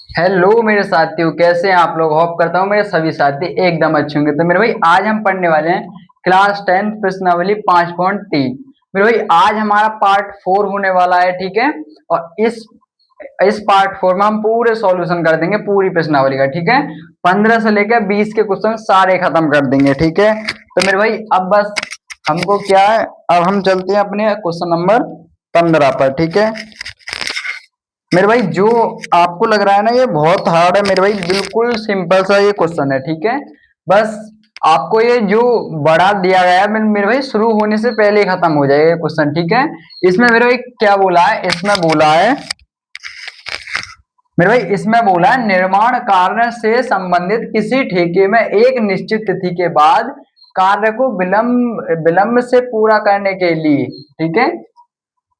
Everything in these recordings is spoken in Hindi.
हेलो मेरे साथियों, कैसे हैं आप लोग। होप करता हूँ मेरे सभी साथी एकदम अच्छे होंगे। तो मेरे भाई आज हम पढ़ने वाले हैं क्लास 10 प्रश्नावली 5.3। मेरे भाई आज हमारा पार्ट 4 होने वाला है, ठीक है। और इस पार्ट 4 में हम पूरे सॉल्यूशन कर देंगे पूरी प्रश्नावली का, ठीक है। 15 से लेकर 20 के क्वेश्चन सारे खत्म कर देंगे, ठीक है। तो मेरे भाई अब बस हमको क्या है, अब हम चलते हैं अपने क्वेश्चन नंबर 15 पर, ठीक है। मेरे भाई जो आपको लग रहा है ना ये बहुत हार्ड है, मेरे भाई बिल्कुल सिंपल सा ये क्वेश्चन है, ठीक है। बस आपको ये जो बढ़ा दिया गया है मेरे भाई शुरू होने से पहले ही खत्म हो जाएगा ये क्वेश्चन, ठीक है। इसमें मेरे भाई क्या बोला है, इसमें बोला है निर्माण कार्य से संबंधित किसी ठेके में एक निश्चित तिथि के बाद कार्य को विलंब से पूरा करने के लिए, ठीक है,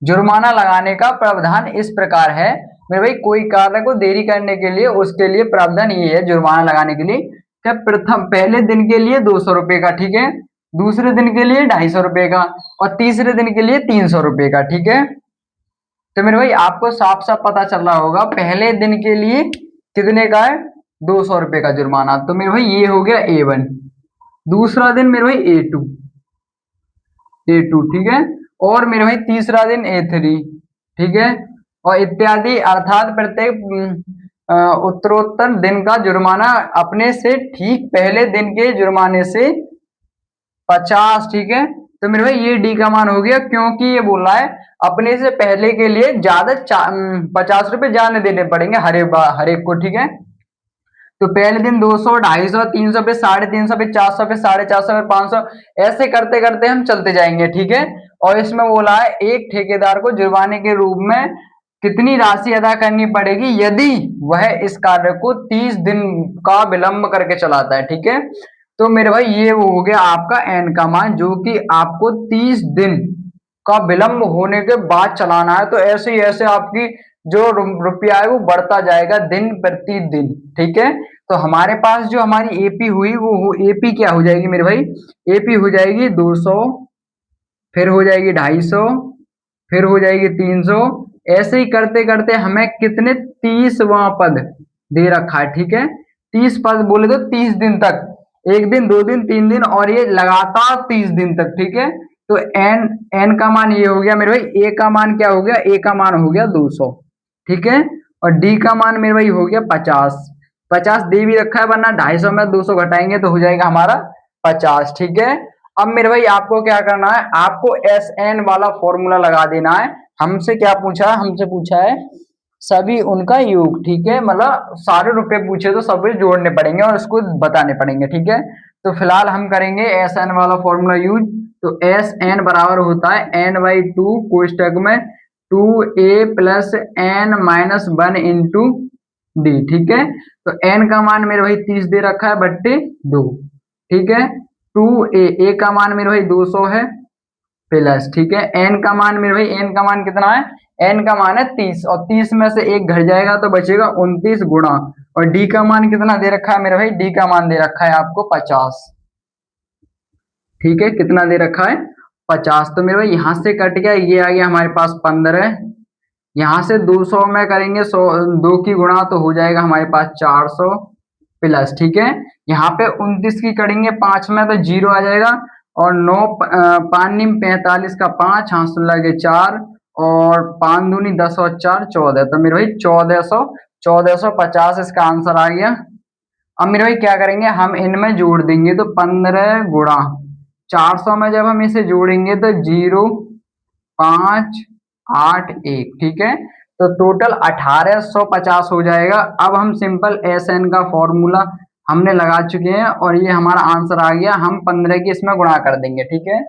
जुर्माना लगाने का प्रावधान इस प्रकार है। मेरे भाई कोई कार्य को देरी करने के लिए उसके लिए प्रावधान ये है जुर्माना लगाने के लिए कि प्रथम पहले दिन के लिए 200 रुपए का, ठीक है, दूसरे दिन के लिए 250 रुपए का और तीसरे दिन के लिए 300 रुपए का, ठीक है। तो मेरे भाई आपको साफ साफ पता चल रहा होगा पहले दिन के लिए कितने का है, 200 रुपए का जुर्माना। तो मेरे भाई ये हो गया A1। दूसरा दिन मेरे भाई ए टू, ठीक है। और मेरे भाई तीसरा दिन A3, ठीक है। और इत्यादि अर्थात प्रत्येक उत्तरोत्तर दिन का जुर्माना अपने से ठीक पहले दिन के जुर्माने से 50, ठीक है। तो मेरे भाई ये डी का मान हो गया, क्योंकि ये बोल रहा है अपने से पहले के लिए ज्यादा 50 रुपए ज्यादा देने पड़ेंगे हर एक को, ठीक है। तो पहले दिन 200, 250, 300 पे, 350 पे, 400 पे, 450 पे, 500, ऐसे करते करते हम चलते जाएंगे, ठीक है। और इसमें बोला है एक ठेकेदार को जुर्माने के रूप में कितनी राशि अदा करनी पड़ेगी यदि वह इस कार्य को 30 दिन का विलंब करके चलाता है, ठीक है। तो मेरे भाई ये वो हो गया आपका एन का मान, जो कि आपको 30 दिन का विलंब होने के बाद चलाना है। तो ऐसे ही ऐसे आपकी जो रुपया है वो बढ़ता जाएगा दिन प्रति दिन, ठीक है। तो हमारे पास जो हमारी एपी हुई वो एपी क्या हो जाएगी मेरे भाई, एपी हो जाएगी 200, फिर हो जाएगी 250, फिर हो जाएगी 300। ऐसे ही करते करते हमें कितने 30वां पद दे रखा है, ठीक है। 30 पद बोले तो 30 दिन तक, एक दिन, 2 दिन, 3 दिन और ये लगातार 30 दिन तक, ठीक है। तो एन एन का मान ये हो गया मेरे भाई, ए का मान क्या हो गया, ए का मान हो गया 200, ठीक है। और डी का मान मेरे भाई हो गया 50। 50 दे भी रखा है, वरना 250 में 200 घटाएंगे तो हो जाएगा हमारा 50, ठीक है। अब मेरे भाई आपको क्या करना है, आपको एस एन वाला फॉर्मूला लगा देना है। हमसे क्या पूछा है, हमसे पूछा है सभी उनका योग, ठीक है। मतलब सारे रुपए पूछे तो सभी जोड़ने पड़ेंगे और उसको बताने पड़ेंगे, ठीक है। तो फिलहाल हम करेंगे एस एन वाला फॉर्मूला यूज। तो एस एन बराबर होता है n/2 कोष्टक में 2a+n-1 इंटू डी, ठीक है। तो n का मान मेरे भाई 30 दे रखा है बट्टे 2, ठीक है। 2a का मान मेरे भाई 200 है प्लस, ठीक है। n का मान मेरे भाई, n का मान कितना है, n का मान है 30 और 30 में से एक घट जाएगा तो बचेगा 29 गुणा। और d का मान कितना दे रखा है मेरे भाई, d का मान दे रखा है आपको 50, ठीक है। कितना दे रखा है, 50। तो मेरे भाई यहाँ से कट गया, ये आ गया हमारे पास 15। यहाँ से 200 में करेंगे 100, 2 की गुणा तो हो जाएगा हमारे पास 400 प्लस, ठीक है। यहाँ पे 29 की करेंगे 5 में तो 0 आ जाएगा। और 9 5 निम 45 का 5, हाँ 16 के 4 और 5 दूनी 10 और 4 14। तो मेरे भाई 1450 इसका आंसर आ गया। अब मेरे भाई क्या करेंगे, हम इनमें जोड़ देंगे तो 15 गुणा 400 में जब हम इसे जोड़ेंगे तो 0,581, ठीक है। तो टोटल 1850 हो जाएगा। अब हम सिंपल एस एन का फॉर्मूला हमने लगा चुके हैं और ये हमारा आंसर आ गया। हम 15 की इसमें गुणा कर देंगे, ठीक है।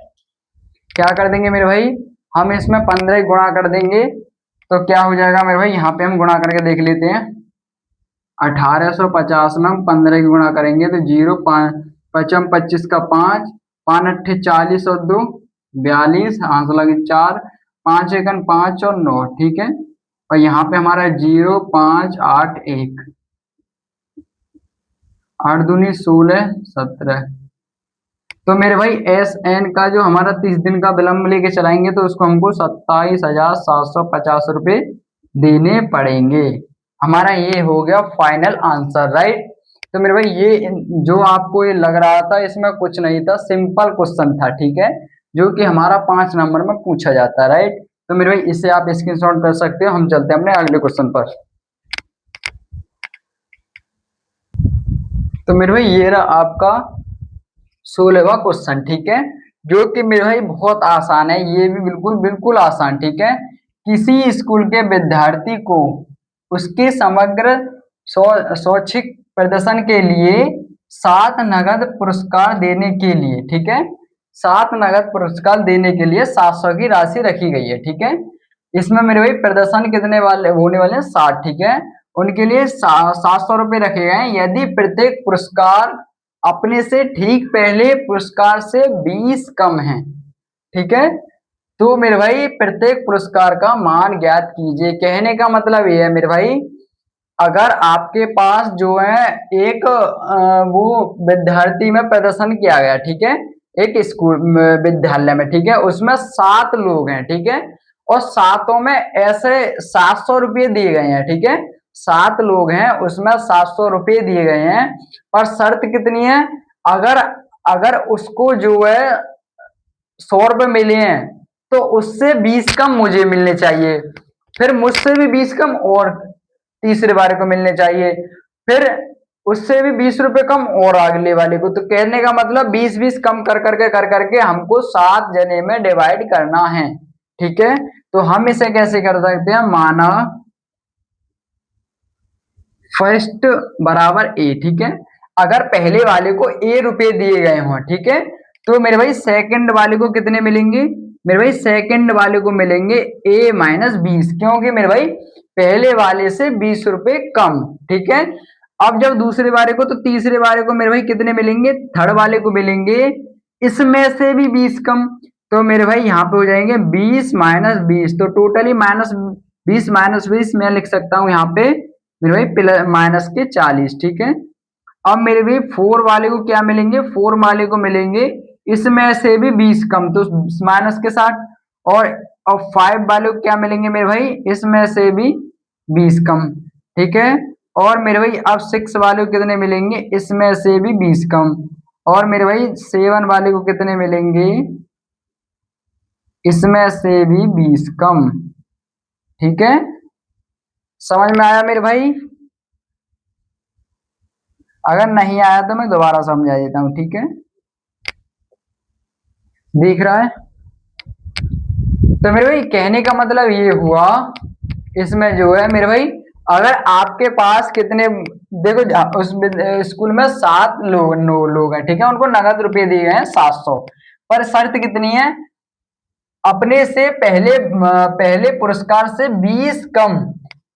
क्या कर देंगे मेरे भाई, हम इसमें 15 गुणा कर देंगे तो क्या हो जाएगा मेरे भाई, यहाँ पे हम गुणा करके देख लेते हैं। 1850 में हम 15 की गुणा करेंगे तो 0, 5 पचम 25 का 5, 5 अट्ठे 40 और 2 42, आंसर लगे 4, 5 एकन 5 और 9, ठीक है। और यहाँ पे हमारा 0,581, 8 दूनी 16 17। तो मेरे भाई एस एन का जो हमारा 30 दिन का विलंब लेके चलाएंगे तो उसको हमको 27,750 रुपये देने पड़ेंगे। हमारा ये हो गया फाइनल आंसर, राइट। तो मेरे भाई ये जो आपको ये लग रहा था इसमें कुछ नहीं था, सिंपल क्वेश्चन था, ठीक है, जो कि हमारा 5 नंबर में पूछा जाता है, राइट। तो मेरे भाई इसे आप स्क्रीनशॉट कर सकते हो। हम चलते हैं अपने अगले क्वेश्चन पर। तो मेरे भाई ये रहा आपका 16वां क्वेश्चन, ठीक है, जो कि मेरे भाई बहुत आसान है, ये भी बिल्कुल बिल्कुल आसान, ठीक है। किसी स्कूल के विद्यार्थी को उसके समग्र शैक्षिक प्रदर्शन के लिए 7 नगद पुरस्कार देने के लिए, ठीक है, 7 नगद पुरस्कार देने के लिए 700 की राशि रखी गई है, ठीक है। इसमें मेरे भाई प्रदर्शन कितने वाले होने वाले हैं, 60, ठीक है। उनके लिए 700 रुपये रखे गए हैं यदि प्रत्येक पुरस्कार अपने से ठीक पहले पुरस्कार से 20 कम है, ठीक है। तो मेरे भाई प्रत्येक पुरस्कार का मान ज्ञात कीजिए। कहने का मतलब ये है मेरे भाई, अगर आपके पास जो है एक वो विद्यार्थी में प्रदर्शन किया गया, ठीक है, एक स्कूल विद्यालय में, ठीक है, उसमें 7 लोग हैं, ठीक है, और सातों में ऐसे 700 रुपये दिए गए हैं, ठीक है, 7 लोग हैं उसमें 700 रुपये दिए गए हैं, पर शर्त कितनी है, अगर अगर उसको जो है 100 रुपये मिले हैं तो उससे 20 कम मुझे मिलने चाहिए, फिर मुझसे भी 20 कम और तीसरे वाले को मिलने चाहिए, फिर उससे भी 20 रुपए कम और अगले वाले को। तो कहने का मतलब 20-20 कम कर करके हमको 7 जने में डिवाइड करना है, ठीक है। तो हम इसे कैसे कर सकते हैं, माना फर्स्ट बराबर ए, ठीक है, अगर पहले वाले को ए रुपए दिए गए हों, ठीक है, तो मेरे भाई सेकंड वाले को कितने मिलेंगे, मेरे भाई सेकंड वाले को मिलेंगे A-20, क्योंकि मेरे भाई पहले वाले से 20 रुपए कम, ठीक है। अब जब दूसरे वाले को, तो तीसरे वाले को मेरे भाई कितने मिलेंगे, थर्ड वाले को मिलेंगे इसमें से भी 20 कम। तो मेरे भाई यहाँ पे हो जाएंगे 20-20, तो टोटली -20 मैं लिख सकता हूँ यहाँ पे मेरे भाई प्लस माइनस के 40, ठीक है। अब मेरे भाई 4 वाले को क्या मिलेंगे, 4 वाले को मिलेंगे इसमें से भी 20 कम, तो माइनस के 60, और अब 5 वाले को क्या मिलेंगे मेरे भाई, इसमें से भी 20 कम, ठीक है। और मेरे भाई अब 6 वाले को कितने मिलेंगे, इसमें से भी 20 कम, और मेरे भाई 7 वाले को कितने मिलेंगे, इसमें से भी 20 कम, ठीक है। समझ में आया मेरे भाई, अगर नहीं आया तो मैं दोबारा समझा देता हूँ, ठीक है, दिख रहा है। तो मेरे भाई कहने का मतलब ये हुआ, इसमें जो है मेरे भाई, अगर आपके पास कितने, देखो उस स्कूल में 7 लोग 9 लोग हैं, ठीक है, उनको नगद रुपए दिए गए हैं 700, पर शर्त कितनी है, अपने से पहले पुरस्कार से 20 कम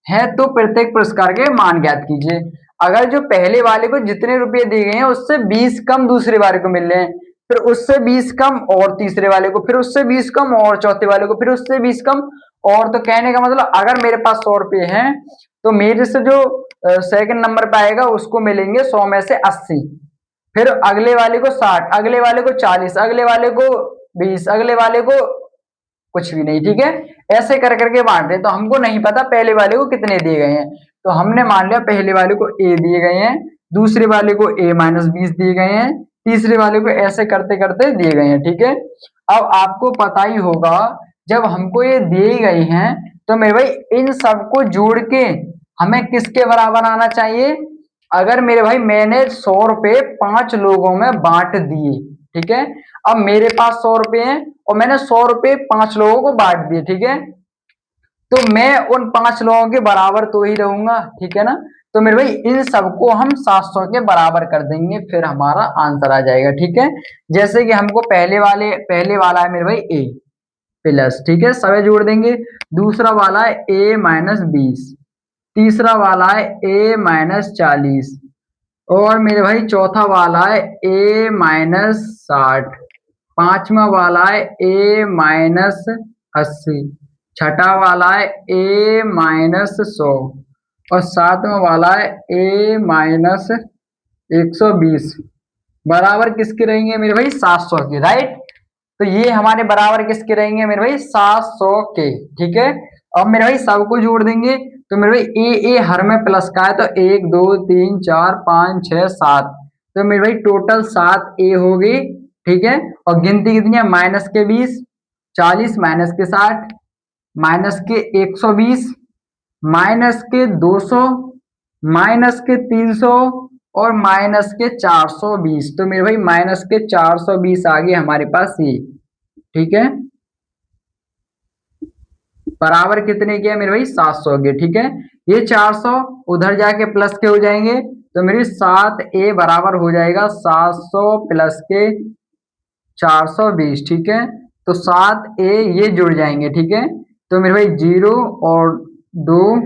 है तो प्रत्येक पुरस्कार के मान ज्ञात कीजिए। अगर जो पहले वाले को जितने रुपए दिए गए हैं उससे 20 कम दूसरे वाले को मिल रहे हैं, फिर उससे 20 कम और तीसरे वाले को, फिर उससे 20 कम और चौथे वाले को, फिर उससे 20 कम और, तो कहने का मतलब अगर मेरे पास 100 रुपये हैं तो मेरे से जो सेकंड नंबर पे आएगा उसको मिलेंगे 100 में से 80, फिर अगले वाले को 60, अगले वाले को 40, अगले वाले को 20, अगले वाले को कुछ भी नहीं, ठीक है। ऐसे कर करके बांट रहे, तो हमको नहीं पता पहले वाले को कितने दिए गए हैं, तो हमने मान लिया पहले वाले को ए दिए गए हैं, दूसरे वाले को A-20 दिए गए हैं, तीसरे वाले को ऐसे करते करते दिए गए हैं, ठीक है। अब आपको पता ही होगा जब हमको ये दिए गए हैं तो मेरे भाई इन सबको जोड़ के हमें किसके बराबर आना चाहिए, अगर मेरे भाई मैंने 100 रुपये 5 लोगों में बांट दिए, ठीक है, अब मेरे पास 100 रुपये हैं और मैंने 100 रुपये 5 लोगों को बांट दिए, ठीक है, तो मैं उन 5 लोगों के बराबर तो ही रहूंगा, ठीक है ना। तो मेरे भाई इन सबको हम 700 के बराबर कर देंगे, फिर हमारा आंसर आ जाएगा, ठीक है। जैसे कि हमको पहले वाला है मेरे भाई ए प्लस, ठीक है, सभी जोड़ देंगे, दूसरा वाला है A-20, तीसरा वाला है A-40, और मेरे भाई चौथा वाला है A-60, पांचवा वाला है A-80, छठा वाला है A-100, और सातवां वाला है A-120, बराबर किसके रहेंगे मेरे भाई, 700 के, राइट। तो ये हमारे बराबर किसके रहेंगे मेरे भाई, 700 के, ठीक है। अब मेरे भाई सबको जोड़ देंगे, तो मेरे भाई ए हर में प्लस का है, तो 1 2 3 4 5 6 7, तो मेरे भाई टोटल 7 ए होगी। ठीक है, और गिनती कितनी है, माइनस के 20, 40 माइनस के 60, माइनस के 120, माइनस के 200, माइनस के 300 और माइनस के 420। तो मेरे भाई माइनस के 420 आ गए हमारे पास ये। ठीक है, बराबर कितने के है मेरे भाई, 700 के। ठीक है, ये 400 उधर जाके प्लस के हो जाएंगे, तो मेरी 7 ए बराबर हो जाएगा 700 प्लस के 420। ठीक है, तो 7 ए ये जुड़ जाएंगे। ठीक है, तो मेरे भाई 0 और 2,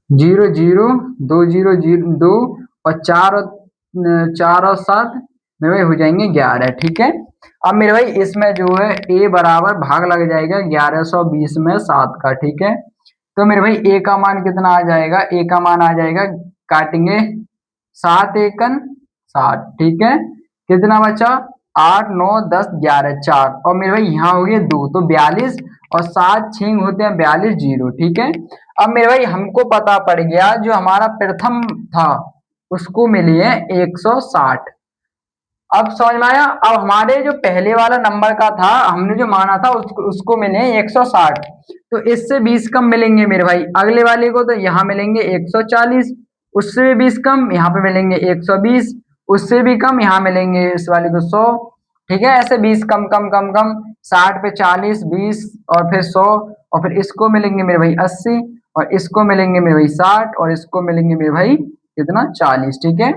0 0 2 0 0 2 और 4 और 7 मेरे भाई हो जाएंगे 11। ठीक है, अब मेरे भाई इसमें जो है ए बराबर भाग लग जाएगा 1120 में 7 का। ठीक है, तो मेरे भाई ए का मान कितना आ जाएगा, ए का मान आ जाएगा, काटेंगे 7 एकन 60। ठीक है, कितना बचा, 8 9 10 11 4, और मेरे भाई यहाँ हो गए 2, तो 42 और 7 छींग होते हैं 42 0। ठीक है, अब मेरे भाई हमको पता पड़ गया जो हमारा प्रथम था उसको मिली है 160। अब समझ में आया। अब हमारे जो पहले वाला नंबर का था, हमने जो माना था उसको मिले 160, तो इससे 20 कम मिलेंगे मेरे भाई अगले वाले को, तो यहाँ मिलेंगे 140, उससे भी 20 कम यहाँ पे मिलेंगे 120, उससे भी कम यहाँ मिलेंगे इस वाले को 100। ठीक है, ऐसे 20 कम कम कम कम, 60 पे 40 20 और फिर 100, और फिर इसको मिलेंगे मेरे भाई 80, और इसको मिलेंगे मेरे भाई 60, और इसको मिलेंगे मेरे भाई कितना, 40। ठीक है,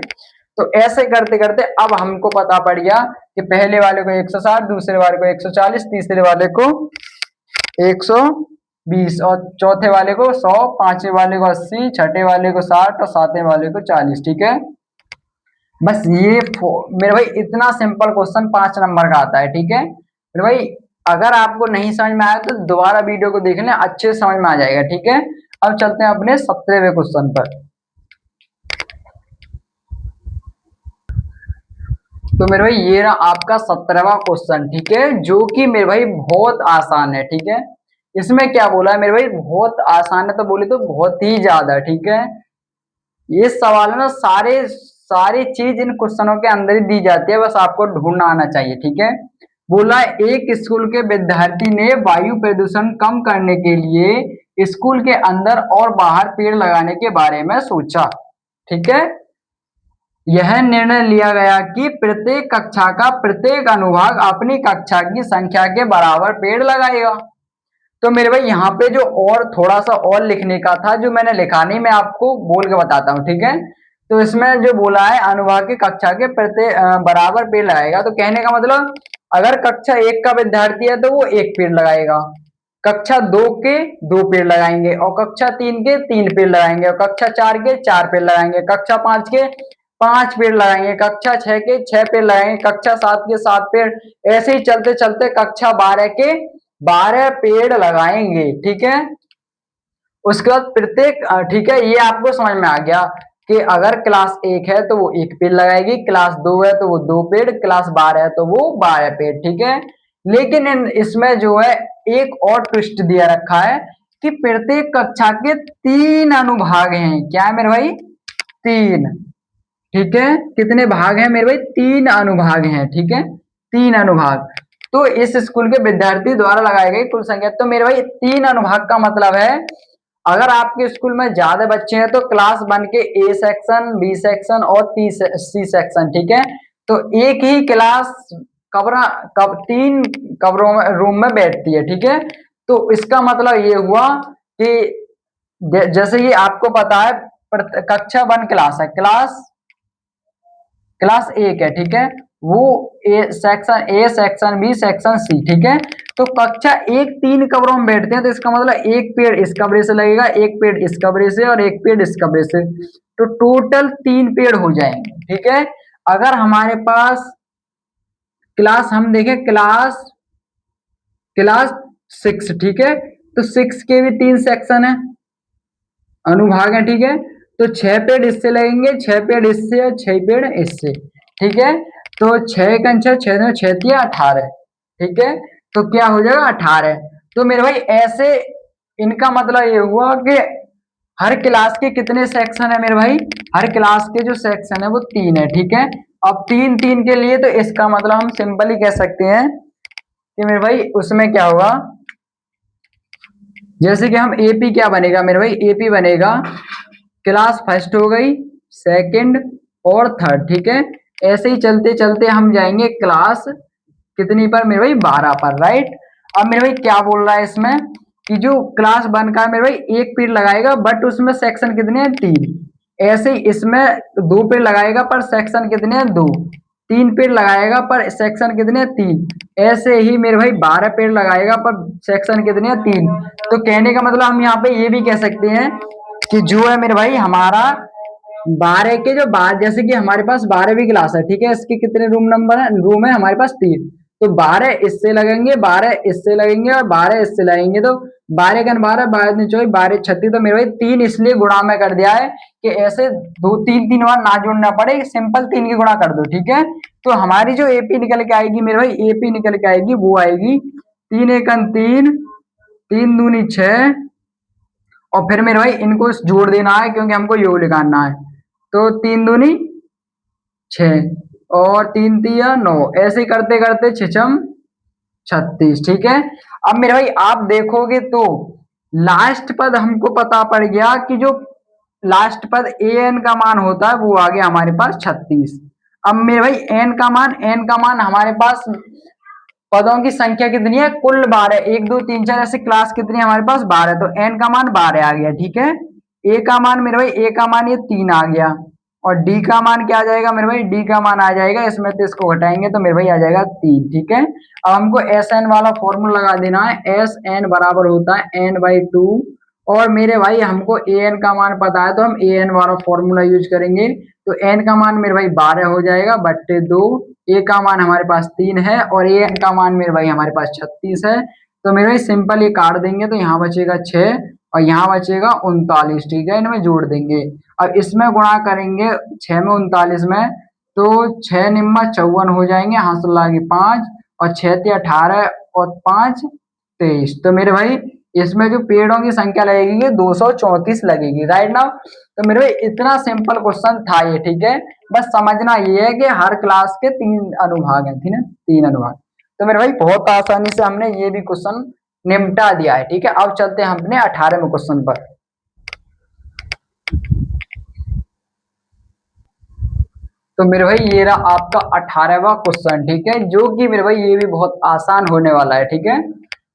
तो ऐसे करते करते अब हमको पता पड़ गया कि पहले वाले को 160, दूसरे वाले को 140, तीसरे वाले को 120, और चौथे वाले को 100, पांचवे वाले को 80, छठे वाले को 60 और सातवें वाले को 40। ठीक है, बस ये मेरे भाई इतना सिंपल क्वेश्चन 5 नंबर का आता है। ठीक है मेरे भाई, अगर आपको नहीं समझ में आया तो दोबारा वीडियो को देख लें, अच्छे से समझ में आ जाएगा। ठीक है, अब चलते हैं अपने 17वें क्वेश्चन पर। तो मेरे भाई ये रहा आपका 17वां क्वेश्चन। ठीक है, जो कि मेरे भाई बहुत आसान है। ठीक है, इसमें क्या बोला है मेरे भाई, बहुत आसान है तो बोले तो बहुत ही ज्यादा। ठीक है, ये सवाल है ना, सारी चीज इन क्वेश्चनों के अंदर ही दी जाती है, बस आपको ढूंढना आना चाहिए। ठीक है, बोला एक स्कूल के विद्यार्थी ने वायु प्रदूषण कम करने के लिए स्कूल के अंदर और बाहर पेड़ लगाने के बारे में सोचा। ठीक है, यह निर्णय लिया गया कि प्रत्येक कक्षा का प्रत्येक अनुभाग अपनी कक्षा की संख्या के बराबर पेड़ लगाएगा। तो मेरे भाई यहाँ पे जो और थोड़ा सा और लिखने का था, जो मैंने लिखा नहीं, मैं आपको बोल के बताता हूँ। ठीक है, तो इसमें जो बोला है अनुभाग की कक्षा के प्रत्येक बराबर पेड़ लगाएगा, तो कहने का मतलब अगर कक्षा 1 का विद्यार्थी है तो वो 1 पेड़ लगाएगा, कक्षा 2 के 2 पेड़ लगाएंगे, और कक्षा 3 के 3 पेड़ लगाएंगे, और कक्षा 4 के 4 पेड़ लगाएंगे, कक्षा 5 के 5 पेड़ लगाएंगे, कक्षा 6 के 6 पेड़ लगाएंगे, कक्षा 7 के 7 पेड़, ऐसे ही चलते चलते कक्षा 12 के 12 पेड़ लगाएंगे। ठीक है, उसके बाद प्रत्येक ठीक है, ये आपको समझ में आ गया कि अगर क्लास 1 है तो वो 1 पेड़ लगाएगी, क्लास 2 है तो वो 2 पेड़, क्लास 12 है तो वो 12 पेड़। ठीक है, लेकिन इसमें जो है एक और ट्विस्ट दिया रखा है कि प्रत्येक कक्षा के 3 अनुभाग हैं। क्या है मेरे भाई, 3। ठीक है, कितने भाग हैं मेरे भाई, 3 अनुभाग हैं। ठीक है, 3 अनुभाग, तो इस स्कूल के विद्यार्थी द्वारा लगाई गई कुल संख्या, तो मेरे भाई 3 अनुभाग का मतलब है अगर आपके स्कूल में ज्यादा बच्चे हैं तो क्लास बन के ए सेक्शन, बी सेक्शन और सी सेक्शन। ठीक है, तो एक ही क्लास कब 3 कमरों में रूम में बैठती है। ठीक है, तो इसका मतलब ये हुआ कि जैसे कि आपको पता है कक्षा 1 क्लास है, क्लास 1 है। ठीक है, वो A section B section C. ठीक है, तो कक्षा 1 3 कमरों में बैठते हैं, तो इसका मतलब 1 पेड़ इस कमरे से लगेगा, 1 पेड़ इस कमरे से और 1 पेड़ इस कमरे से, तो टोटल 3 पेड़ हो जाएंगे। ठीक है, अगर हमारे पास क्लास हम देखें क्लास क्लास 6, ठीक है, तो 6 के भी 3 सेक्शन है, अनुभाग है। ठीक है, तो 6 पेड़ इससे लगेंगे, 6 पेड़ इससे और 6 पेड़ इससे। ठीक है, तो 6 का 6 6 18। ठीक है, तो क्या हो जाएगा 18। तो मेरे भाई ऐसे इनका मतलब ये हुआ कि हर क्लास के कितने सेक्शन है मेरे भाई, हर क्लास के जो सेक्शन है वो 3 है, ठीक है। अब 3 3 के लिए तो इसका मतलब हम सिंपली कह सकते हैं कि मेरे भाई उसमें क्या होगा, जैसे कि हम एपी क्या बनेगा मेरे भाई, एपी बनेगा क्लास फर्स्ट हो गई, सेकंड और थर्ड, ठीक है। ऐसे ही चलते चलते हम जाएंगे क्लास कितनी पर मेरे भाई, 12 पर, राइट। अब मेरे भाई क्या बोल रहा है इसमें कि जो क्लास 1 का है मेरे भाई एक पीरियड लगाएगा, बट उसमें सेक्शन कितने हैं, 3। ऐसे ही इसमें 2 पीरियड लगाएगा पर सेक्शन कितने हैं, 2। 3 पीरियड लगाएगा पर सेक्शन कितने हैं, 3। ऐसे ही मेरे भाई 12 पीरियड लगाएगा पर सेक्शन कितने हैं, 3। तो कहने का मतलब हम यहाँ पे ये भी कह सकते हैं कि जो है मेरे भाई हमारा 12 के जो बार, जैसे कि हमारे पास 12वीं क्लास है, ठीक है, इसके कितने रूम नंबर है, रूम है हमारे पास 3। तो 12 इससे लगेंगे, 12 इससे लगेंगे और 12 इससे लगेंगे, तो 12 × 12 12 24 12 36। तो मेरे भाई 3 इसलिए गुणा में कर दिया है कि ऐसे 2 3 3 बार ना जोड़ना पड़े, सिंपल 3 की गुणा कर दो, ठीक है। तो हमारी जो एपी निकल के आएगी मेरे भाई, एपी निकल के आएगी वो आएगी 3 एकम 3, 3 दूनी 6, और फिर मेरे भाई इनको जोड़ देना है क्योंकि हमको योग निकालना है। तो 3 दूनी 6 और 3 तिया 9, ऐसे करते करते छिछम 36, ठीक है। अब मेरे भाई आप देखोगे तो लास्ट पद हमको पता पड़ गया कि जो लास्ट पद ए एन का मान होता है वो आ गया हमारे पास 36। अब मेरे भाई एन का मान हमारे पास पदों की संख्या कितनी है, कुल 12, 1 2 3 4, ऐसे क्लास कितनी है हमारे पास, 12। तो एन का मान 12 आ गया, ठीक है। ए का मान मेरे भाई, ए का मान ये 3 आ गया, और डी का मान क्या आ जाएगा मेरे भाई, डी का मान आ जाएगा, इसमें तो इसको घटाएंगे तो मेरे भाई आ जाएगा 3, ठीक है। अब हमको एस एन वाला फॉर्मूला लगा देना है, एस एन बराबर होता है n/2। और मेरे भाई हमको ए एन का मान पता है तो हम ए एन वाला फॉर्मूला यूज करेंगे। तो एन का मान मेरे भाई 12 हो जाएगा बट्टे 2, ए का मान हमारे पास 3 है और ए एन का मान मेरे भाई हमारे पास 36 है। तो मेरे भाई सिंपल ये काट देंगे तो यहाँ बचेगा 6 और यहाँ बचेगा 39, ठीक है, इनमें जोड़ देंगे। अब इसमें गुणा करेंगे 6 में 39 में, तो 6 निम्मा 54 हो जाएंगे, हासिल लागे 5 और 6 ते 18 और 5 23। तो मेरे भाई इसमें जो पेड़ों की संख्या लगेगी 234 लगेगी, राइट नाउ। तो मेरे भाई इतना सिंपल क्वेश्चन था ये, ठीक है। बस समझना ये है कि हर क्लास के 3 अनुभाग हैं, ठीक है, 3 अनुभाग। तो मेरे भाई बहुत आसानी से हमने ये भी क्वेश्चन निपटा दिया है, ठीक है। अब चलते हैं अपने 18वें क्वेश्चन पर। तो मेरे भाई ये रहा आपका 18वां क्वेश्चन, ठीक है, जो कि मेरे भाई ये भी बहुत आसान होने वाला है, ठीक है।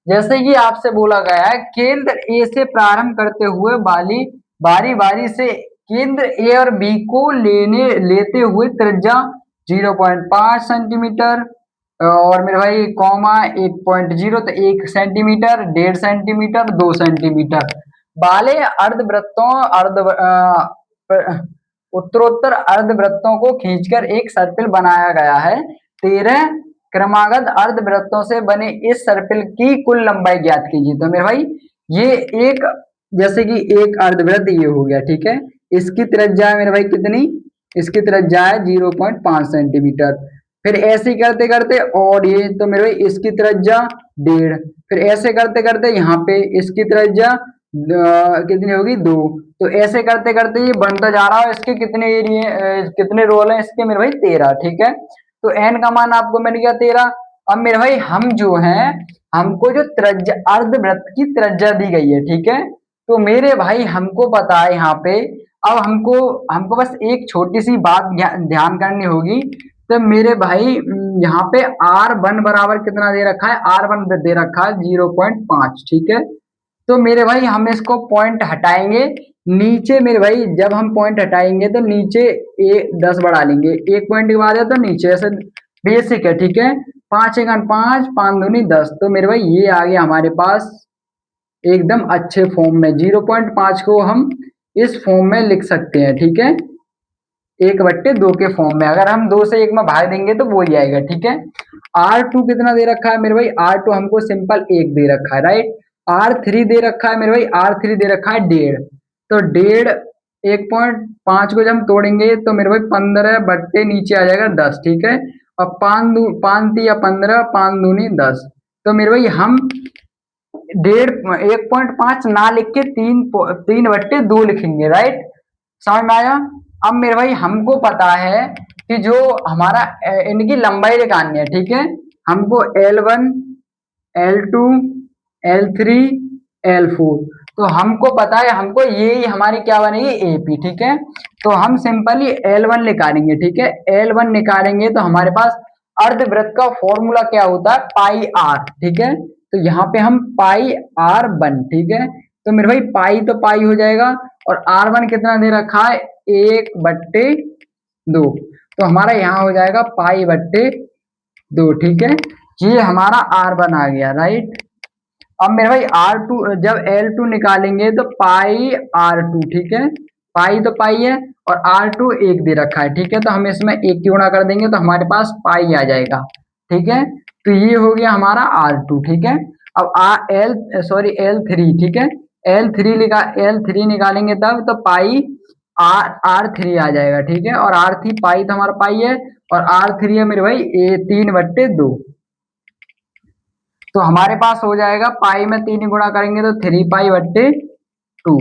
जैसे कि आपसे बोला गया है केंद्र ए से प्रारंभ करते हुए बारी बारी से केंद्र ए और बी को लेते हुए त्रिज्या 0.5 सेंटीमीटर, और मेरे भाई कॉमा 1.0, तो 1 सेंटीमीटर, 1.5 सेंटीमीटर, 2 सेंटीमीटर वाले उत्तरोत्तर अर्धवृत्तों को खींचकर एक सर्पिल बनाया गया है। 13 क्रमागत अर्धवृत्तों से बने इस सर्पिल की कुल लंबाई ज्ञात कीजिए। तो मेरे भाई ये एक, जैसे कि एक अर्धवृत्त ये हो गया, ठीक है, इसकी त्रिज्या है मेरे भाई कितनी, इसकी त्रिज्या है 0.5 सेंटीमीटर। फिर ऐसे ही करते करते और ये, तो मेरे भाई इसकी त्रिज्या 1.5, फिर ऐसे करते करते यहाँ पे इसकी त्रिज्या कितनी होगी, 2। तो ऐसे करते करते ये बनता जा रहा है, इसके कितने एरिए कितने रोल हैं इसके मेरे भाई, 13, ठीक है। तो एन का मान आपको मिल गया 13। अब मेरे भाई हम जो है, हमको जो त्रिज्या अर्धवृत्त की त्रिज्या दी गई है, ठीक है। तो मेरे भाई हमको पता है यहाँ पे, अब हमको हमको बस एक छोटी सी बात ध्यान करनी होगी। तो मेरे भाई यहाँ पे R1 बराबर कितना दे रखा है, R1 दे रखा है 0.5, ठीक है। तो मेरे भाई हम इसको पॉइंट हटाएंगे नीचे, मेरे भाई जब हम पॉइंट हटाएंगे तो नीचे 10 बढ़ा लेंगे, एक पॉइंट के बाद है तो नीचे, ऐसे बेसिक है, ठीक है। 5 एकम 5, 5 दूनी 10। तो मेरे भाई ये आ गया हमारे पास एकदम अच्छे फॉर्म में, 0.5 को हम इस फॉर्म में लिख सकते हैं, ठीक है, 1/2 के फॉर्म में। अगर हम 2 से 1 में भाग देंगे तो वो ही आएगा, ठीक है। R2 कितना दे रखा है मेरे भाई, R2 हमको सिंपल 1 दे रखा है, राइट। R3 दे रखा है मेरे भाई, R3 दे रखा है 1.5। तो 1.5 1.5 को जब हम तोड़ेंगे तो मेरे भाई 15 बट्टे नीचे आ जाएगा 10, ठीक है। और 5 5 या 15, 5 दूनी 10। तो मेरे भाई हम डेढ़ 1.5 ना लिख के 3/2 लिखेंगे, राइट। समझ में आया। अब मेरे भाई हमको पता है कि जो हमारा इनकी लंबाई निकालनी है, ठीक है। हमको L1 L2 L3 L4, तो हमको पता है, हमको ये हमारी क्या बनेगी AP, ठीक है। तो हम सिंपली L1 निकालेंगे, ठीक है। L1 निकालेंगे तो हमारे पास अर्धवृत्त का फॉर्मूला क्या होता है, पाई आर, ठीक है। तो यहाँ पे हम पाई आर वन, ठीक है। तो मेरे भाई पाई तो पाई हो जाएगा, और आर वन कितना दे रखा है, 1/2। तो हमारा यहाँ हो जाएगा पाई/2, ठीक है। ये हमारा आर वन आ गया, राइट। अब मेरे भाई R2, जब L2 निकालेंगे तो पाई/2, ठीक है। पाई तो पाई है, और R2 1 दे रखा है, ठीक है। तो हम इसमें 1 की गुणा कर देंगे तो हमारे पास पाई आ जाएगा, ठीक है। तो ये हो गया हमारा R2, ठीक है। अब L3, ठीक है। L3 निकालेंगे तब तो पाई R3 आ जाएगा, ठीक है। और R3 पाई तो हमारा पाई है, और R3 है मेरे भाई 3/2। तो हमारे पास हो जाएगा, पाई में 3 गुणा करेंगे तो 3 पाई/2,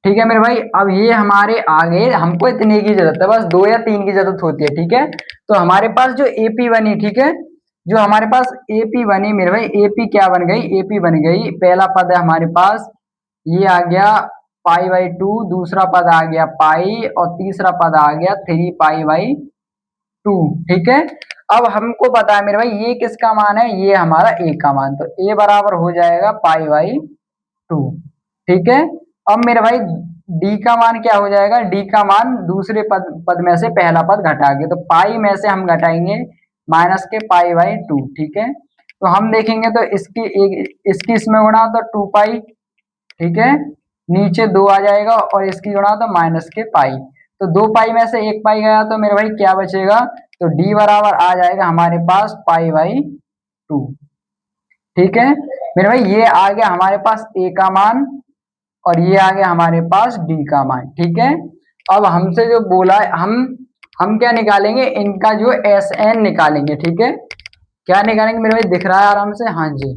ठीक है मेरे भाई। अब ये हमारे आगे हमको इतने की जरूरत है, बस 2 या 3 की जरूरत होती है, ठीक है। तो हमारे पास जो AP बनी, ठीक है, जो हमारे पास AP बनी मेरे भाई, AP क्या बन गई, AP बन गई, पहला पद है हमारे पास, ये आ गया पाई/2, दूसरा पद आ गया पाई, और तीसरा पद आ गया 3 पाई/2, ठीक है। अब हमको पता है मेरे भाई ये किसका मान है, ये हमारा A का मान, तो A बराबर हो जाएगा पाई/2, ठीक है। अब मेरे भाई D का मान क्या हो जाएगा, D का मान दूसरे पद में से पहला पद घटा के, तो पाई में से हम घटाएंगे माइनस के पाई/2, ठीक है। तो हम देखेंगे तो इसकी इसमें गुणा तो 2 पाई, ठीक है। नीचे 2 आ जाएगा, और इसकी गुणा तो माइनस के पाई, तो 2 पाई में से 1 पाई गया, तो मेरे भाई क्या बचेगा, तो D बराबर आ जाएगा हमारे पास पाई/2, ठीक है। मेरे भाई ये आ गया हमारे पास A का मान, और ये आ गया हमारे पास D का मान, ठीक है। अब हमसे जो बोला है, हम क्या निकालेंगे, इनका जो SN निकालेंगे, ठीक है। क्या निकालेंगे मेरे भाई, दिख रहा है आराम से, हाँ जी,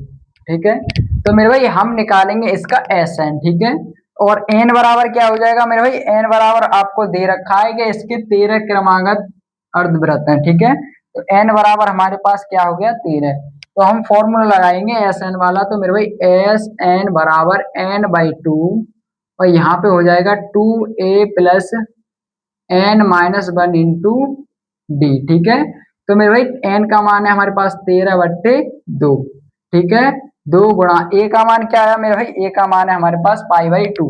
ठीक है। तो मेरे भाई हम निकालेंगे इसका SN, ठीक है। और N बराबर क्या हो जाएगा मेरे भाई, N बराबर आपको दे रखा है कि इसके 13 क्रमागत अर्धवृत्त है, ठीक है। तो N बराबर हमारे पास क्या हो गया, 13। तो हम फॉर्मूला लगाएंगे SN वाला, तो मेरे भाई SN बराबर N/2, और यहाँ पे हो जाएगा 2A plus N-1 into D, ठीक है। तो मेरे भाई N का मान है हमारे पास 13/2, ठीक है। 2 गुणा A का मान क्या आया मेरे भाई, A का मान है हमारे पास पाई/2,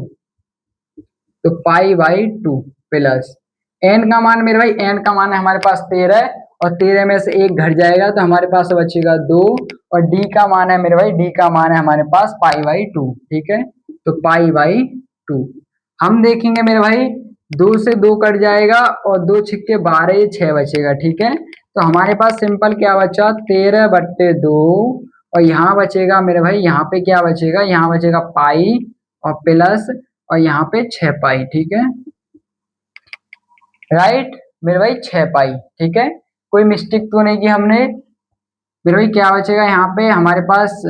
तो पाई/2 प्लस N का मान मेरे भाई, N का मान है हमारे पास 13, और 13 में से 1 घट जाएगा तो हमारे पास बचेगा 2, और D का मान है मेरे भाई, D का मान है हमारे पास पाई/2, ठीक है। तो पाई/2 हम देखेंगे मेरे भाई, 2 से 2 कट जाएगा, और 2 छिक्के 12, 6 बचेगा, ठीक है। तो हमारे पास सिंपल क्या बचा, 13/2, और यहाँ बचेगा मेरे भाई, यहाँ पे क्या बचेगा, यहाँ बचेगा पाई, और प्लस, और यहाँ पे 6 पाई, ठीक है, राइट। मेरे भाई 6 पाई, ठीक है। कोई मिस्टेक तो नहीं की हमने। मेरे भाई क्या बचेगा, यहाँ पे हमारे पास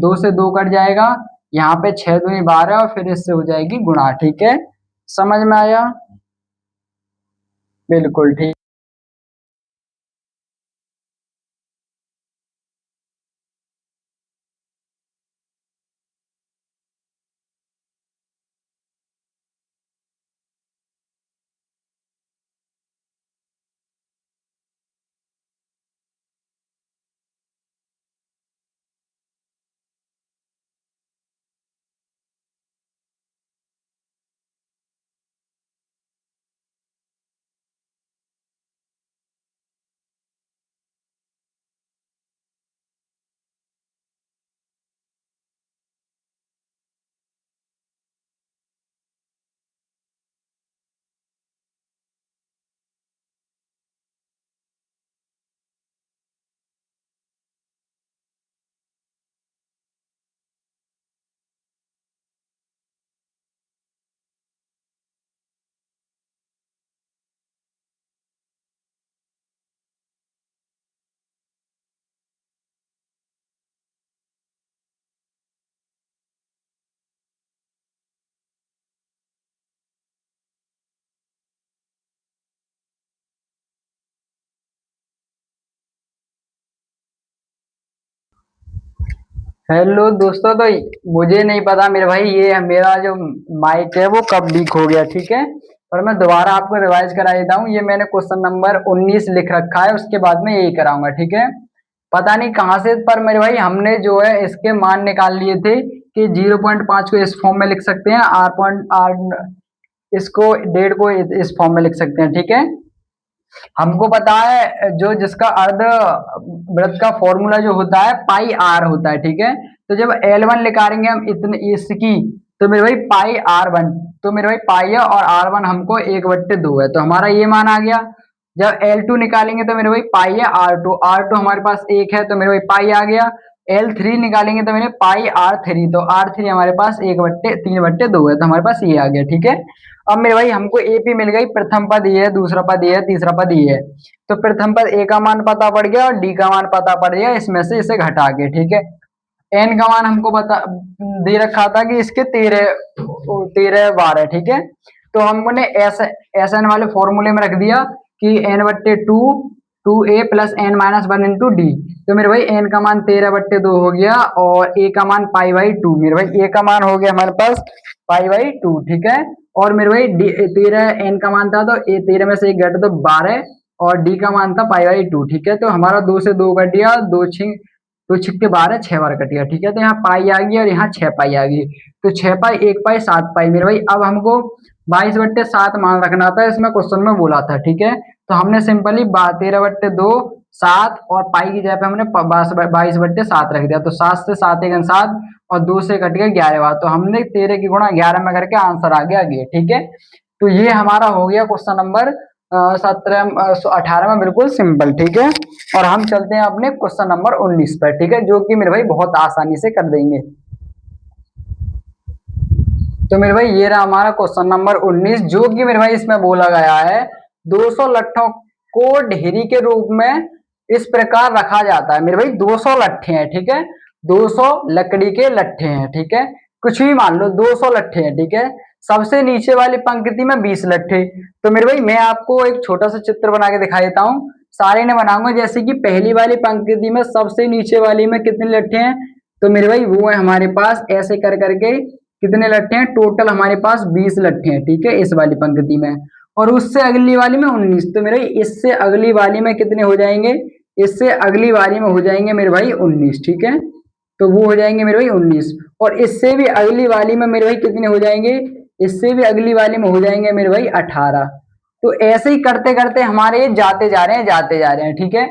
2 से 2 कट जाएगा, यहाँ पे 6 दूनी 12, और फिर इससे हो जाएगी गुणा, ठीक है। समझ में आया, बिल्कुल ठीक। हेलो दोस्तों, तो मुझे नहीं पता मेरे भाई, ये मेरा जो माइक है वो कब लीक हो गया, ठीक है। पर मैं दोबारा आपको रिवाइज करा देता हूँ। ये मैंने क्वेश्चन नंबर 19 लिख रखा है, उसके बाद में यही कराऊंगा, ठीक है। पता नहीं कहाँ से, पर मेरे भाई हमने जो है इसके मान निकाल लिए थे कि 0.5 को इस फॉर्म में लिख सकते हैं, R इसको 1.5 को इस फॉर्म में लिख सकते हैं, ठीक है। हमको पता है जो जिसका अर्ध वृत्त का फॉर्मूला जो होता है पाई आर होता है, ठीक है। तो जब L1 निकालेंगे हम इतने इसकी, तो मेरे भाई पाई R1, तो मेरे भाई पाई है और R1 हमको 1/2 है, तो हमारा ये मान आ गया। जब L2 निकालेंगे तो मेरे भाई पाई है R2 हमारे पास 1 है, तो मेरे भाई पाई आ गया। L3 निकालेंगे तो मेरे पाई R3, तो R3 हमारे पास 1/3/2 है, तो हमारे पास ये आ गया, ठीक है। अब मेरे भाई हमको एपी मिल गई, प्रथम पद ये है, दूसरा पद ये है, तीसरा पद ये है। तो प्रथम पद ए का मान पता पड़ गया और डी का मान पता पड़ गया, इसमें से इसे घटा के, ठीक है। एन का मान हमको बता दे रखा था कि इसके 13 बार है, ठीक है। तो हमने एस एन वाले फॉर्मूले में रख दिया कि n/2 2a plus n-1 into D. तो मेरे भाई एन का मान 13/2 हो गया और ए का मान पाई/2। मेरे भाई ए का मान हो गया हमारे पास पाई/2, ठीक है। और मेरे भाई 13 एन का मान था, तो ए 13 में से एक घट तो 12, और डी का मान था पाई/2, ठीक है। तो हमारा 2 से 2 कट गया, दो छिक्के 12, 6 बार कट गया, ठीक है। तो यहाँ पाई आ गई और यहाँ 6 पाई आ गई। तो 6 पाई 1 पाई 7 पाई। मेरे भाई अब हमको 22/7 मान रखना था, इसमें क्वेश्चन में बोला था, ठीक है। तो हमने सिंपली 13/2 7 और पाई की जगह पे हमने 22/7 रख दिया। तो 7 से 7 एक 7 और 2 से कट गया 11 बार, तो हमने 13 की गुणा 11 में करके आंसर आ गया आगे, ठीक है। तो ये हमारा हो गया क्वेश्चन नंबर 18 में, बिल्कुल सिंपल, ठीक है। और हम चलते हैं अपने क्वेश्चन नंबर 19 पर, ठीक है, जो कि मेरे भाई बहुत आसानी से कर देंगे। तो मेरे भाई ये रहा हमारा क्वेश्चन नंबर 19, जो कि मेरे भाई इसमें बोला गया है 200 लट्ठों को ढेरी के रूप में इस प्रकार रखा जाता है। मेरे भाई 200 लट्ठे हैं, ठीक है। 200 लकड़ी के लट्ठे हैं, ठीक है। कुछ भी मान लो, 200 लट्ठे हैं, ठीक है। सबसे नीचे वाली पंक्ति में 20 लट्ठे। तो मेरे भाई मैं आपको एक छोटा सा चित्र बना के दिखा देता हूँ। सारे ने बनाऊंगा, जैसे कि पहली वाली पंक्ति में सबसे नीचे वाली में कितने लट्ठे हैं, तो मेरे भाई वो है हमारे पास ऐसे कर करके कितने लट्ठे हैं, टोटल हमारे पास 20 लट्ठे हैं, ठीक है, इस वाली पंक्ति में। और उससे अगली वाली में 19। तो मेरे इससे अगली वाली में कितने हो जाएंगे, इससे अगली वाली में हो जाएंगे मेरे भाई 19, ठीक है। तो वो हो जाएंगे मेरे भाई 19। और इससे भी अगली वाली में मेरे भाई कितने हो जाएंगे, इससे भी अगली वाली में हो जाएंगे मेरे भाई 18। तो ऐसे ही करते करते हमारे जाते जा रहे हैं, जाते जा रहे हैं, ठीक है।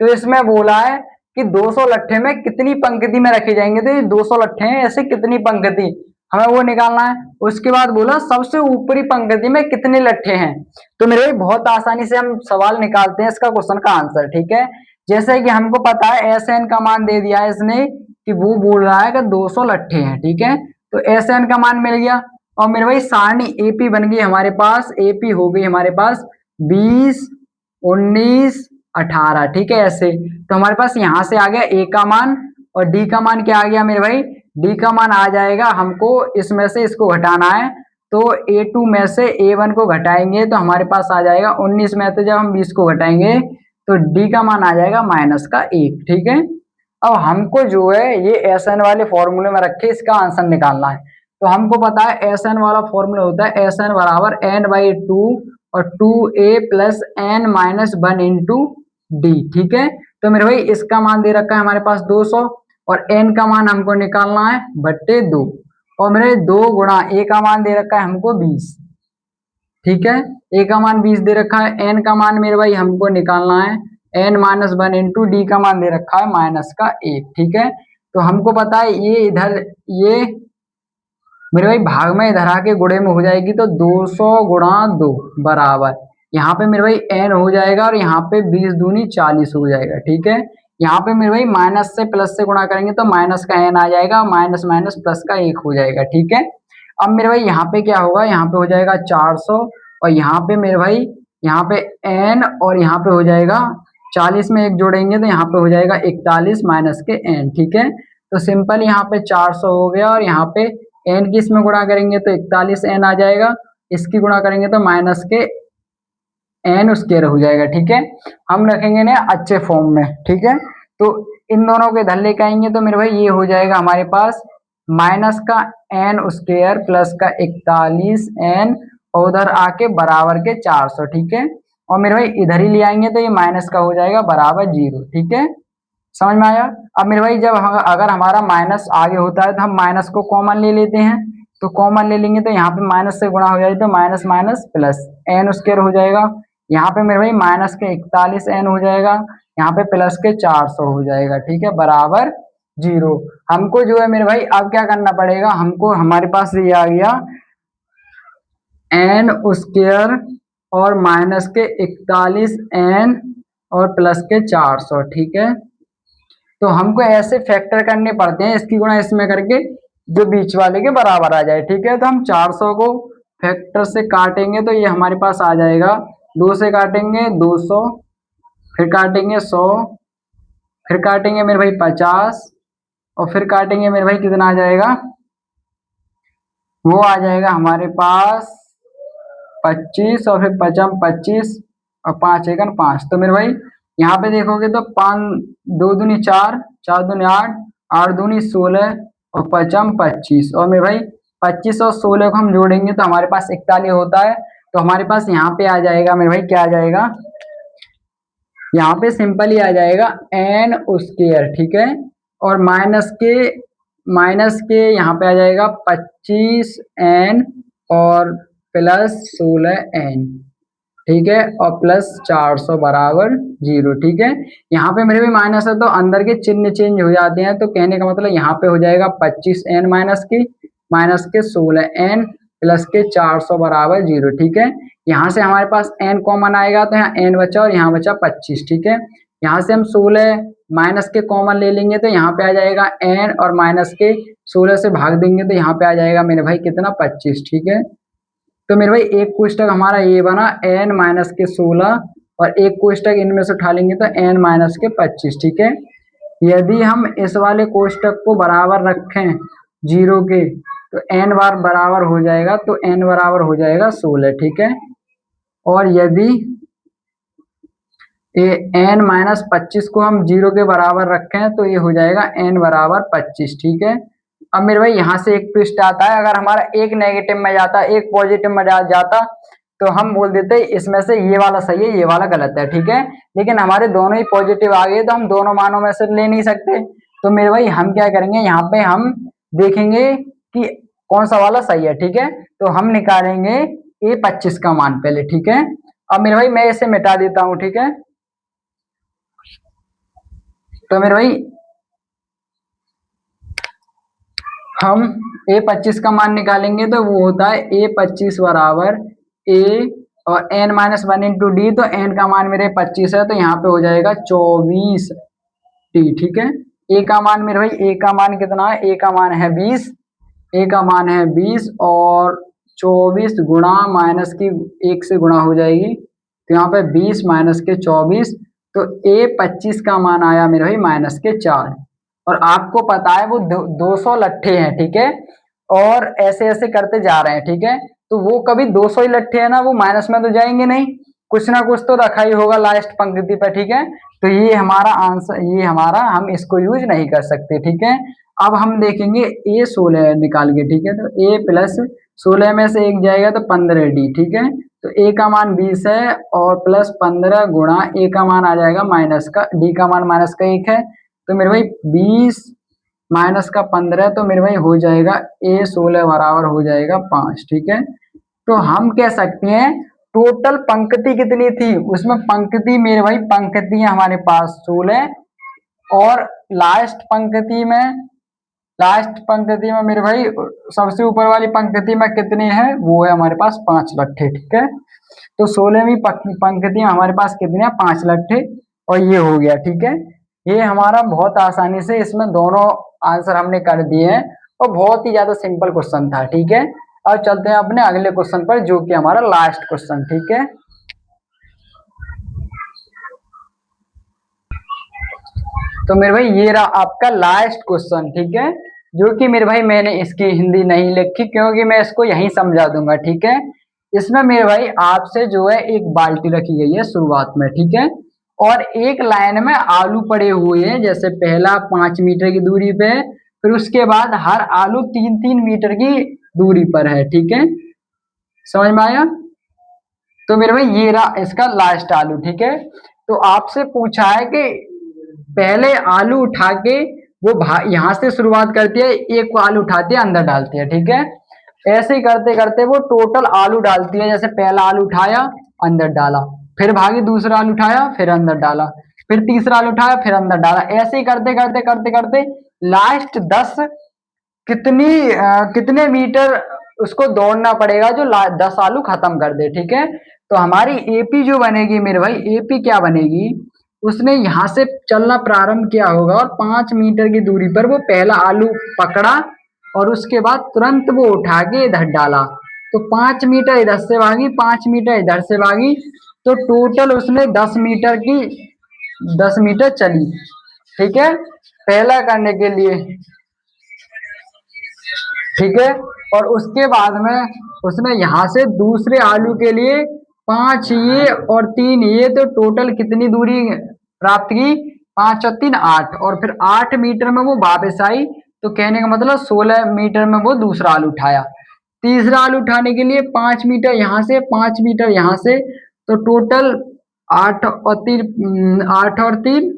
तो इसमें बोला है कि 200 लट्ठे में कितनी पंक्ति में रखे जाएंगे, तो ये 200 लट्ठे हैं, ऐसे कितनी पंक्ति हमें वो निकालना है। उसके बाद बोला सबसे ऊपरी पंक्ति में कितने लट्ठे हैं। तो मेरे भाई बहुत आसानी से हम सवाल निकालते हैं इसका क्वेश्चन का आंसर, ठीक है। जैसे कि हमको पता है एस एन का मान दे दिया है इसने कि वो बोल रहा है कि 200 लट्ठे हैं, ठीक है। तो एस एन का मान मिल गया। और मेरे भाई सारणी एपी बन गई हमारे पास, एपी हो गई हमारे पास 20 19 18, ठीक है, ऐसे। तो हमारे पास यहां से आ गया ए का मान, और डी का मान क्या आ गया मेरे भाई, डी का मान आ जाएगा, हमको इसमें से इसको घटाना है। तो A2 में से A1 को घटाएंगे तो हमारे पास आ जाएगा 19 में से जब हम 20 को घटाएंगे तो डी का मान आ जाएगा -1, ठीक है। अब हमको जो है ये एस एन वाले फॉर्मूले में रख के इसका आंसर निकालना है। तो हमको पता है एस एन वाला फॉर्मूला होता है एस एन बराबर n/2 और 2a plus n-1 into D, ठीक है। तो मेरे भाई इसका मान दे रखा है हमारे पास 200 और n का मान हमको निकालना है /2। और मेरे 2 गुणा a का मान दे रखा है हमको 20, ठीक है। a का मान 20 दे रखा है, n का मान मेरे भाई हमको निकालना है n-1 इंटू डी का मान दे रखा है -1, ठीक है। तो हमको पता है ये इधर ये मेरे भाई भाग में इधर आके गुणे में हो जाएगी, तो 200 गुणा 2 बराबर यहाँ पे मेरे भाई n हो जाएगा और यहाँ पे 20 दूनी 40 हो जाएगा, ठीक है। यहाँ पे मेरे भाई माइनस से प्लस से गुणा करेंगे तो माइनस का n आ जाएगा, माइनस माइनस प्लस का 1 हो जाएगा, ठीक है। अब मेरे भाई यहाँ पे क्या होगा, यहाँ पे हो जाएगा 400 और यहाँ पे मेरे भाई यहाँ पे n और यहाँ पे हो जाएगा 40 में 1 जोड़ेंगे तो यहाँ पे हो जाएगा 41 माइनस के n, ठीक है। तो सिंपल यहाँ पे 400 हो गया और यहाँ पे n की इसमें गुणा करेंगे तो 41 n आ जाएगा, इसकी गुणा करेंगे तो माइनस के n स्क्वायर हो जाएगा, ठीक है। हम रखेंगे ना अच्छे फॉर्म में, ठीक है। तो इन दोनों के इधर लेके आएंगे तो मेरे भाई ये हो जाएगा हमारे पास माइनस का एन स्क्वायर प्लस का 41n और उधर आके बराबर के 400, ठीक है। और मेरे भाई इधर ही ले आएंगे तो ये माइनस का हो जाएगा बराबर 0, ठीक है। समझ में आया। अब मेरे भाई जब अगर हमारा माइनस आगे होता है तो हम माइनस को कॉमन ले लेते हैं, तो कॉमन ले लेंगे तो यहाँ पे माइनस से गुणा हो जाएगा तो minus minus plus N square हो जाएगा। यहाँ पे मेरे भाई माइनस के 41n हो जाएगा, यहाँ पे प्लस के 400 हो जाएगा, ठीक है, बराबर 0। हमको जो है मेरे भाई अब क्या करना पड़ेगा, हमको हमारे पास ये आ गया एन स्क्वायर और माइनस के 41n और प्लस के 400, ठीक है। तो हमको ऐसे फैक्टर करने पड़ते हैं, इसकी गुणा इसमें करके जो बीच वाले के बराबर आ जाए, ठीक है। तो हम 400 को फैक्टर से काटेंगे तो ये हमारे पास आ जाएगा, 2 से काटेंगे 200, फिर काटेंगे 100, फिर काटेंगे मेरे भाई 50 और फिर काटेंगे मेरे भाई कितना आ जाएगा, वो आ जाएगा हमारे पास 25 और फिर 55 25 और 5 एकन 5। तो मेरे भाई यहाँ पे देखोगे तो 5 2 दूनी 4, 4 दूनी 8, 8 दूनी 16 और 55 25 और मेरे भाई 25 और 16 को हम जोड़ेंगे तो हमारे पास 41 होता है। तो हमारे पास यहाँ पे आ जाएगा मेरे भाई, क्या आ जाएगा, यहाँ पे सिंपल ही आ जाएगा एन स्क्वायर, ठीक है। और माइनस के यहाँ पे आ जाएगा 25n और प्लस 16n, ठीक है, और प्लस 400 बराबर 0, ठीक है। यहाँ पे मेरे भी माइनस है तो अंदर के चिन्ह चेंज हो जाते हैं, तो कहने का मतलब यहाँ पे हो जाएगा 25n माइनस के 16n प्लस के 400 बराबर 0, ठीक है। यहाँ से हमारे पास n कॉमन आएगा तो यहाँ n बचा और यहाँ बचा 25, ठीक है। यहाँ से हम 16 माइनस के कॉमन ले लेंगे तो यहाँ पे आ जाएगा n और माइनस के 16 से भाग देंगे तो यहाँ पे आ जाएगा मेरे भाई कितना, 25, ठीक है। तो मेरे भाई एक कोष्टक हमारा ये बना n माइनस के 16 और एक कोष्टक इनमें से उठा लेंगे तो n माइनस के 25, ठीक है। यदि हम इस वाले कोष्टक को बराबर रखें 0 के तो n बार बराबर हो जाएगा, तो n बराबर हो जाएगा 16, ठीक है। और यदि n माइनस 25 को हम 0 के बराबर रखें तो ये हो जाएगा n बराबर 25, ठीक है। अब मेरे भाई यहाँ से एक ट्विस्ट आता है, अगर हमारा एक नेगेटिव में जाता, एक पॉजिटिव में जाता तो हम बोल देते इसमें से ये वाला सही है ये वाला गलत है, ठीक है। लेकिन हमारे दोनों ही पॉजिटिव आ गए तो हम दोनों मानों में से ले नहीं सकते, तो मेरे भाई हम क्या करेंगे, यहाँ पे हम देखेंगे कि कौन सा वाला सही है, ठीक है। तो हम निकालेंगे A25 का मान पहले, ठीक है। अब मेरे भाई मैं इसे मिटा देता हूँ, ठीक है। तो मेरे भाई हम A25 का मान निकालेंगे तो वो होता है A25 बराबर A और n माइनस 1 इंटू डी, तो n का मान मेरे 25 है तो यहाँ पे हो जाएगा 24t, ठीक है। A का मान मेरे भाई, A का मान कितना है, A का मान है 20, A का मान है 20 और 24 गुणा माइनस की 1 से गुणा हो जाएगी तो यहाँ पे 20 माइनस के 24, तो A25 का मान आया मेरे भाई माइनस के 4। और आपको पता है वो 200 लट्ठे हैं, ठीक है, और ऐसे ऐसे करते जा रहे हैं, ठीक है। तो वो कभी 200 ही लट्ठे है ना, वो माइनस में तो जाएंगे नहीं, कुछ ना कुछ तो रखा ही होगा लास्ट पंक्ति पर, ठीक है। तो ये हमारा आंसर, ये हमारा, हम इसको यूज नहीं कर सकते, ठीक है। अब हम देखेंगे A16 निकाल के, ठीक है। तो A प्लस 16 में से 1 जाएगा तो 15d, ठीक है। तो A का मान 20 है और प्लस 15 गुणा A का मान आ जाएगा माइनस का, D का मान माइनस का 1 है, तो मेरे भाई 20 माइनस का 15, तो मेरे भाई हो जाएगा A16 बराबर हो जाएगा 5, ठीक है। तो हम कह सकते हैं टोटल पंक्ति कितनी थी, उसमें पंक्ति मेरे भाई पंक्तियां हमारे पास 16 और लास्ट पंक्ति में मेरे भाई सबसे ऊपर वाली पंक्ति में कितने हैं, वो है हमारे पास 5 लट्ठे, ठीक है। तो 16वीं पंक्ति में हमारे पास कितने हैं, 5 लट्ठे, और ये हो गया, ठीक है। ये हमारा बहुत आसानी से इसमें दोनों आंसर हमने कर दिए हैं और बहुत ही ज्यादा सिंपल क्वेश्चन था, ठीक है। अब चलते हैं अपने अगले क्वेश्चन पर जो कि हमारा लास्ट क्वेश्चन, ठीक है। तो मेरे भाई ये रहा आपका लास्ट क्वेश्चन, ठीक है, जो कि मेरे भाई मैंने इसकी हिंदी नहीं लिखी क्योंकि मैं इसको यहीं समझा दूंगा, ठीक है। इसमें मेरे भाई आपसे जो है एक बाल्टी रखी गई है शुरुआत में, ठीक है, और एक लाइन में आलू पड़े हुए हैं, जैसे पहला 5 मीटर की दूरी पे है, फिर उसके बाद हर आलू 3-3 मीटर की दूरी पर है। ठीक है, समझ में आया? तो मेरे भाई ये रहा इसका लास्ट आलू। ठीक है, तो आपसे पूछा है कि पहले आलू उठा के वो यहाँ से शुरुआत करती है, एक को आलू उठाती है अंदर डालती है। ठीक है, ऐसे ही करते करते वो टोटल आलू डालती है, जैसे पहला आलू उठाया अंदर डाला, फिर भागी दूसरा आलू उठाया फिर अंदर डाला, फिर तीसरा आलू उठाया फिर अंदर डाला, ऐसे ही करते करते करते करते लास्ट 10 कितने मीटर उसको दौड़ना पड़ेगा जो 10 आलू खत्म कर दे। ठीक है, तो हमारी एपी जो बनेगी मेरे भाई, एपी क्या बनेगी, उसने यहाँ से चलना प्रारंभ किया होगा और 5 मीटर की दूरी पर वो पहला आलू पकड़ा और उसके बाद तुरंत वो उठा के इधर डाला, तो 5 मीटर इधर से भागी 5 मीटर इधर से भागी, तो टोटल उसने 10 मीटर चली। ठीक है, पहला करने के लिए। ठीक है, और उसके बाद में उसने यहाँ से दूसरे आलू के लिए 5 ये और 3 ये, तो टोटल कितनी दूरी प्राप्त की, 5 और 3 8, और फिर 8 मीटर में वो वापस आई, तो कहने का मतलब 16 मीटर में वो दूसरा आलू उठाया। तीसरा आलू उठाने के लिए 5 मीटर यहाँ से 5 मीटर यहाँ से, तो टोटल 8 और 3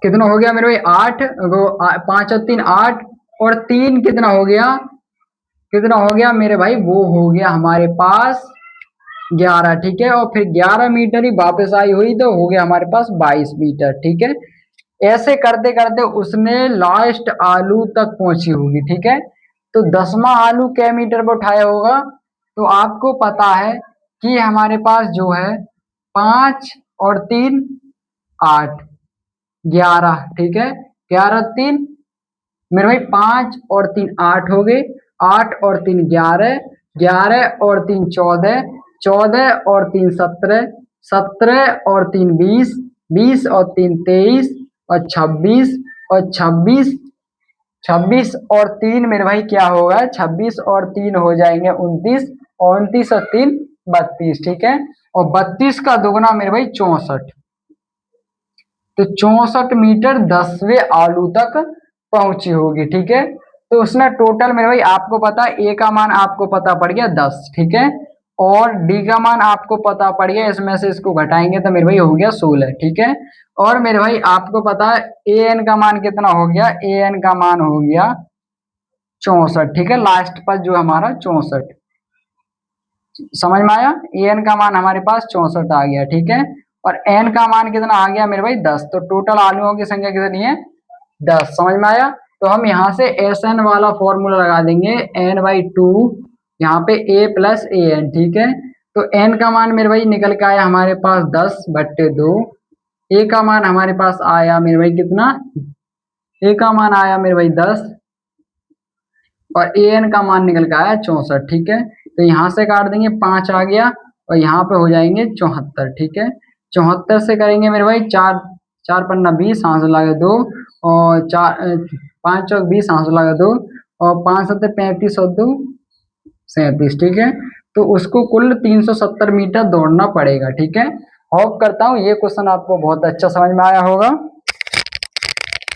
कितना हो गया मेरे भाई, 8, 5 और 3 8, और 3 कितना हो गया, कितना हो गया मेरे भाई, वो हो गया हमारे पास 11। ठीक है, और फिर 11 मीटर ही वापस आई हुई, तो हो गया हमारे पास 22 मीटर। ठीक है, ऐसे करते करते उसने लास्ट आलू तक पहुंची होगी। ठीक है, तो 10वां आलू कै मीटर पर उठाया होगा, तो आपको पता है कि हमारे पास जो है 5 और 3 8 11। ठीक है, 11 3 मेरे भाई 5 और 3 8 हो गए, 8 और 3 11, 11 और 3 14, 14 और 3 17, 17 और 3 20, 20 और 3 23, और 26, और 26, 26 और 3 मेरे भाई क्या होगा, 26 और 3 हो जाएंगे 29, और 29 और 3 32। ठीक है, और 32 का दुगना मेरे भाई 64, तो 64 मीटर 10वें आलू तक पहुंची होगी। ठीक है, तो उसने टोटल मेरे भाई आपको पता है, ए का मान आपको पता पड़ गया 10। ठीक है, और डी का मान आपको पता पड़ गया, इसमें से इसको घटाएंगे तो मेरे भाई हो गया 16। ठीक है, और मेरे भाई आपको पता है ए एन का मान कितना हो गया, ए एन का मान हो गया 64। ठीक है, लास्ट पर जो हमारा 64, समझ में आया, ए एन का मान हमारे पास 64 आ गया। ठीक है, और एन का मान कितना आ गया मेरे भाई 10, तो टोटल आलूओं की संख्या कितनी है 10। समझ में आया, तो हम यहाँ से एस एन वाला फॉर्मूला लगा देंगे, n/2 यहाँ पे a प्लस ए एन। ठीक है, तो n का मान मेरे भाई निकल के आया हमारे पास 10/2, a का मान हमारे पास आया मेरे भाई कितना, a का मान आया मेरे भाई 10, और ए एन का मान निकल के आया 64। ठीक है, तो यहाँ से काट देंगे 5 आ गया, और यहाँ पे हो जाएंगे 74। ठीक है, 74 से करेंगे मेरे भाई 4, 4 पन्ना 20, हाथ से लगे 2, और 5 और 20, हाथ से लगे 2, और 5 7 35 और 2 37। ठीक है, तो उसको कुल 370 मीटर दौड़ना पड़ेगा। ठीक है, होप करता हूँ ये क्वेश्चन आपको बहुत अच्छा समझ में आया होगा।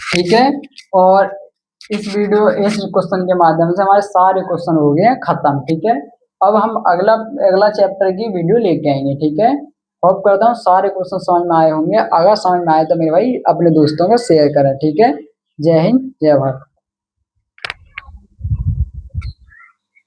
ठीक है, और इस क्वेश्चन के माध्यम से हमारे सारे क्वेश्चन हो गए हैं खत्म। ठीक है, अब हम अगला अगला चैप्टर की वीडियो लेके आएंगे। ठीक है, होप करता हूँ सारे क्वेश्चन समझ में आए होंगे, अगर समझ में आए तो मेरे भाई अपने दोस्तों को शेयर करें। ठीक है, जय हिंद जय भारत।